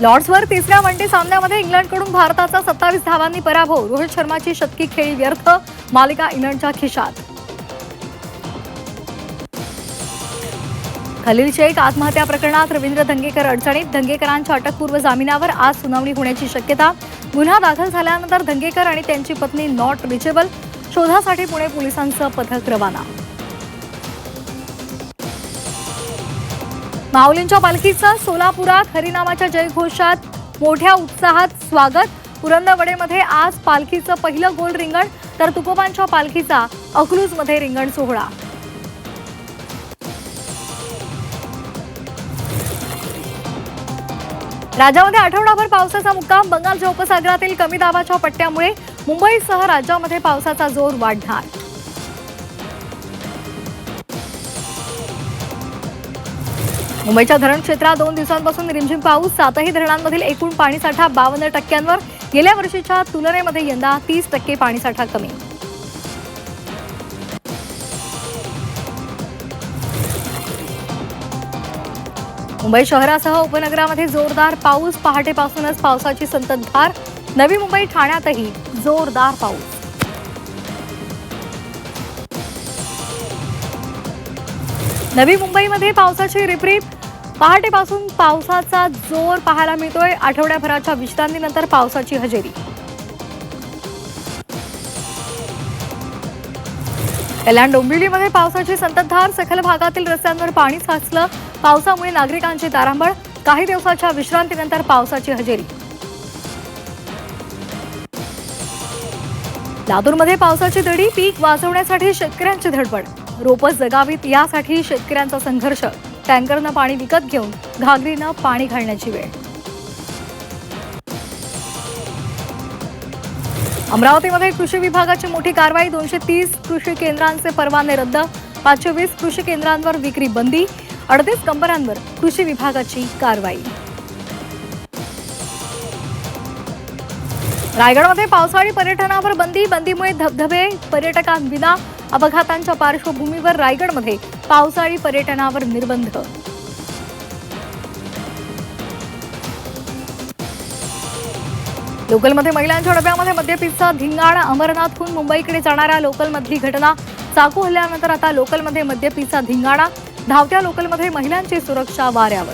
लॉर्ड्सवर तिसऱ्या वनडे सामन्यामध्ये इंग्लंडकडून भारताचा 27 धावांनी पराभव. रोहित शर्माची शतकी खेळी व्यर्थ, मालिका इंग्लंडच्या खिशात. खलील शेख आत्महत्या प्रकरणात रवींद्र धंगेकर अडचणीत. धंगेकरांच्या अटकपूर्व जामिनावर आज सुनावणी होण्याची शक्यता. गुन्हा दाखल झाल्यानंतर धंगेकर आणि त्यांची पत्नी नॉट रिचेबल. शोधासाठी पुणे पोलिसांचं पथक रवाना. माऊलींच्या पालखीचं सोलापुरात हरिनामाच्या जयघोषात मोठ्या उत्साहात स्वागत. पुरंदरवडेमध्ये आज पालखीचं पहिलं गोल रिंगण, तर तुकोबांच्या पालखीचा अकलूजमध्ये रिंगण सोहळा. राज्यामध्ये आठवडाभर पावसाचा मुक्काम. बंगालच्या उपसागरातील कमी दाबाच्या पट्ट्यामुळे मुंबईसह राज्यामध्ये पावसाचा जोर वाढणार. मुंबईच्या धरण क्षेत्रात 2 दिवसांपासून रिमझिम पाऊस. 7ही धरणांमधील एकूण पाणीसाठा 52%. गेल्या वर्षीच्या तुलनेमध्ये यंदा 30% पाणीसाठा कमी. मुंबई शहरासह उपनगरामध्ये जोरदार पाऊस. पहाटेपासूनच पावसाची संततधार. नवी मुंबई ठाण्यातही जोरदार पाऊस. नवी मुंबईमध्ये पावसाची रिपरिप. पहाटेपासून पावसाचा जोर पाहायला मिळतोय. आठवड्याभराच्या विश्रांतीनंतर पावसाची हजेरी. कल्याण डोंबिवलीमध्ये पावसाची संततधार. सखल भागातील रस्त्यांवर पाणी साचलं. पावसामुळे नागरिकांची तारांबळ. काही दिवसाच्या विश्रांतीनंतर पावसाची हजेरी. लातूरमध्ये पावसाची दडी. पीक वाचवण्यासाठी शेतकऱ्यांची धडपड. रोपं जगावीत यासाठी शेतकऱ्यांचा संघर्ष. टँकरनं पाणी विकत घेऊन घागरीनं पाणी घालण्याची वेळ. अमरावतीमध्ये कृषी विभागाची मोठी कारवाई. 230 कृषी केंद्रांचे परवाने रद्द. 520 कृषी केंद्रांवर विक्री बंदी. 38 कंपन्यांवर कृषी विभागाची कारवाई. रायगडमध्ये पावसाळी पर्यटनावर बंदी. बंदीमुळे धबधबे पर्यटकांविना. अपघातांच्या पार्श्वभूमीवर रायगडमध्ये पावसाळी पर्यटनावर निर्बंध. लोकलमध्ये महिलांच्या डब्यामध्ये मद्यपीचा धिंगाणा. अमरनाथहून मुंबईकडे जाणाऱ्या लोकलमधली घटना. चाकू हल्ल्यानंतर आता लोकलमध्ये मद्यपीचा धिंगाणा. धावत्या लोकलमध्ये महिलांची सुरक्षा वाऱ्यावर.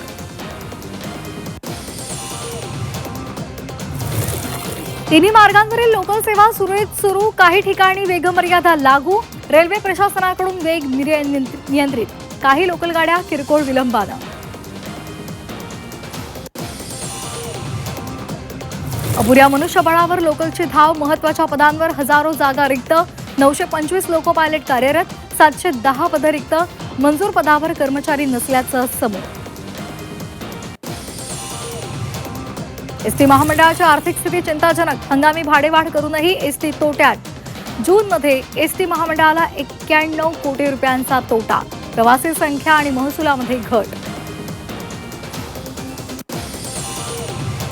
तिन्ही मार्गांवरील लोकल सेवा सुरळीत सुरू. काही ठिकाणी वेगमर्यादा लागू. रेल्वे प्रशासनाकडून वेग नियंत्रित. काही लोकल गाड्या किरकोळ विलंबानं. अपुऱ्या मनुष्यबळावर लोकलची धाव. महत्वाच्या पदांवर हजारो जागा रिक्त. 925 लोको पायलट कार्यरत. 710 पदं रिक्त. मंजूर पदावर कर्मचारी नसल्याचं समोर. एसटी महामंडळाची आर्थिक स्थिती चिंताजनक. हंगामी भाडेवाढ करूनही एसटी तोट्यात. जूनमध्ये एसटी महामंडळाला 91 कोटी रुपयांचा तोटा. प्रवासी संख्या आणि महसुलामध्ये घट.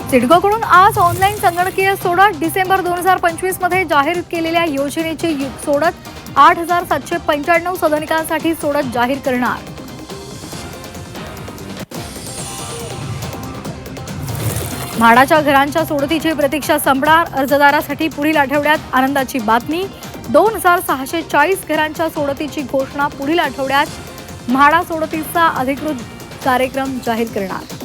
सिडकोकडून आज ऑनलाईन संगणकीय सोडत. डिसेंबर 2025 मध्ये जाहीर केलेल्या योजनेची सोडत. 8795 सदनिकांसाठी सोडत जाहीर करणार. म्हाडाच्या घरांच्या सोडतीची प्रतीक्षा संपणार. अर्जदारासाठी पुढील आठवड्यात आनंदाची बातमी. 2640 घरांच्या सोडतीची घोषणा पुढील आठवड्यात. म्हाडा सोडतीचा अधिकृत कार्यक्रम जाहीर करणार.